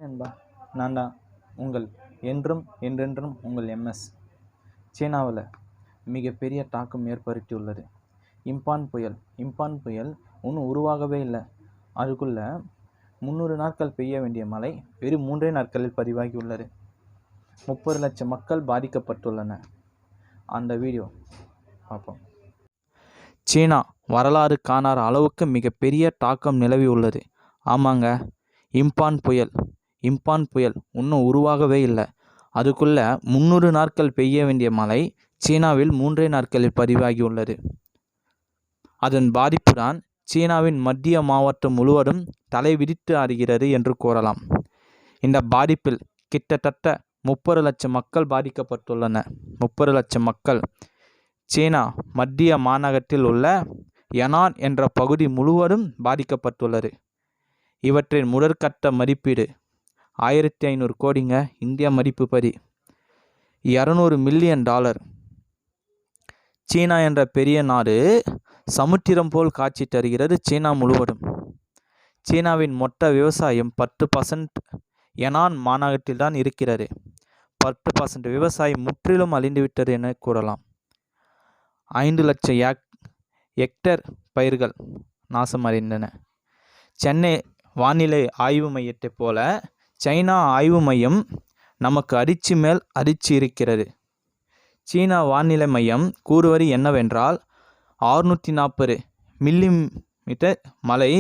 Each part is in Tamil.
நண்பா, நான் தான் உங்கள் என்றும் என்றென்றும் உங்கள் எம்எஸ். சீனாவில் மிகப்பெரிய தாக்கம் ஏற்படுத்தியுள்ளது இம்பான் புயல் இன்னும் உருவாகவே இல்லை. அதுக்குள்ளே 300 நாட்கள் பெய்ய வேண்டிய மழை வெறும் 3 நாட்களில் பதிவாகியுள்ளது. 30 லட்சம் மக்கள் பாதிக்கப்பட்டுள்ளனர். அந்த வீடியோ பார்ப்போம். சீனா வரலாறு காணாத அளவுக்கு மிகப்பெரிய தாக்கம் நிலவி உள்ளது. ஆமாங்க, இம்பான் புயல் இன்னும் உருவாகவே இல்லை. அதுக்குள்ளே 300 நாட்கள் பெய்ய வேண்டிய மழை சீனாவில் 3 நாட்களில் பதிவாகியுள்ளது. அதன் பாதிப்புதான் சீனாவின் மத்திய மாவட்டம் முழுவதும் தலைவிரித்து ஆடுகிறது என்று கூறலாம். இந்த பாதிப்பில் கிட்டத்தட்ட 30 லட்சம் மக்கள் பாதிக்கப்பட்டுள்ளனர். 30 லட்சம் மக்கள் சீனா மத்திய மாநகரத்தில் உள்ள யனான் என்ற பகுதி முழுவதும் பாதிக்கப்பட்டுள்ளது. இவற்றின் முதற்கட்ட மதிப்பீடு 1500 கோடிங்க. இந்திய மதிப்புப்படி $200 மில்லியன். சீனா என்ற பெரிய நாடு சமுத்திரம் போல் காட்சி தருகிறது சீனா முழுவதும். சீனாவின் மொத்த விவசாயம் 10% யனான் மாநகரத்தில் தான் இருக்கிறது. 10% விவசாயம் முற்றிலும் அழிந்துவிட்டது என கூறலாம். 5 லட்சம் ஹெக்டேர் பயிர்கள் நாசமடைந்தன. சென்னை வானிலை ஆய்வு மையத்தைப் போல சைனா ஆய்வு மையம் நமக்கு அதிர்ச்சி மேல் அதிர்ச்சி இருக்கிறது. சீனா வானிலை மையம் கூறுவது என்னவென்றால் 640 மில்லிமீட்டர் மழை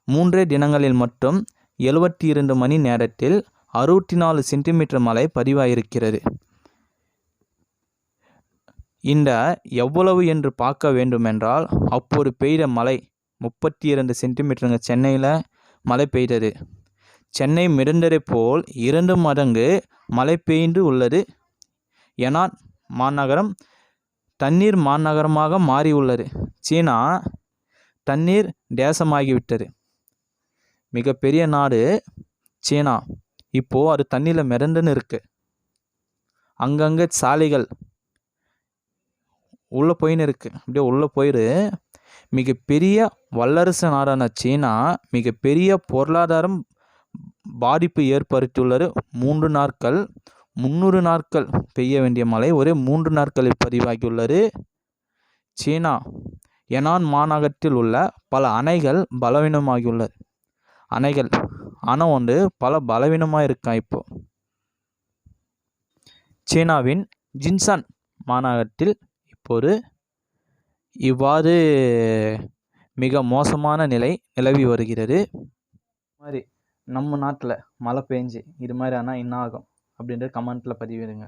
3 தினங்களில் மட்டும் 72 மணி நேரத்தில் 64 சென்டிமீட்டர் மழை பதிவாயிருக்கிறது. இந்த எவ்வளவு என்று பார்க்க வேண்டுமென்றால் அப்போது பெய்த மழை 32 சென்டிமீட்டருங்க. சென்னையில் மழை பெய்தது. சென்னை மிதந்ததை போல் 2 மடங்கு மழை பெய்து உள்ளது. யனான் மாநகரம் தண்ணீர் மாநகரமாக மாறியுள்ளது. சீனா தண்ணீர் தேசமாகிவிட்டது. மிகப்பெரிய நாடு சீனா. இப்போது அது தண்ணியில் மிதந்துன்னு இருக்குது. அங்கங்கே சாலைகள் உள்ளே போயின்னு இருக்குது. அப்படியே உள்ளே போயிடு. மிகப்பெரிய வல்லரசு நாடான சீனா மிகப்பெரிய பொருளாதாரம் பாதிப்பு ஏற்படுத்தியுள்ளது. 300 நாட்கள் பெய்ய வேண்டிய மழை ஒரே 3 நாட்களில் பதிவாகியுள்ளது. சீனா யனான் மாநகரத்தில் உள்ள பல அணைகள் பலவீனமாகியுள்ளது. அணை ஒன்று பல பலவீனமாக இருக்கா. இப்போ சீனாவின் ஜின்சான் மாநகரத்தில் இப்போது இவ்வாறு மிக மோசமான நிலை நிலவி வருகிறது. மாதிரி நம்ம நாட்டில் மழை பெஞ்சு இது மாதிரி ஆனால் என்ன ஆகும் அப்படின்றது கமெண்ட்டில் பதிவிடுங்க.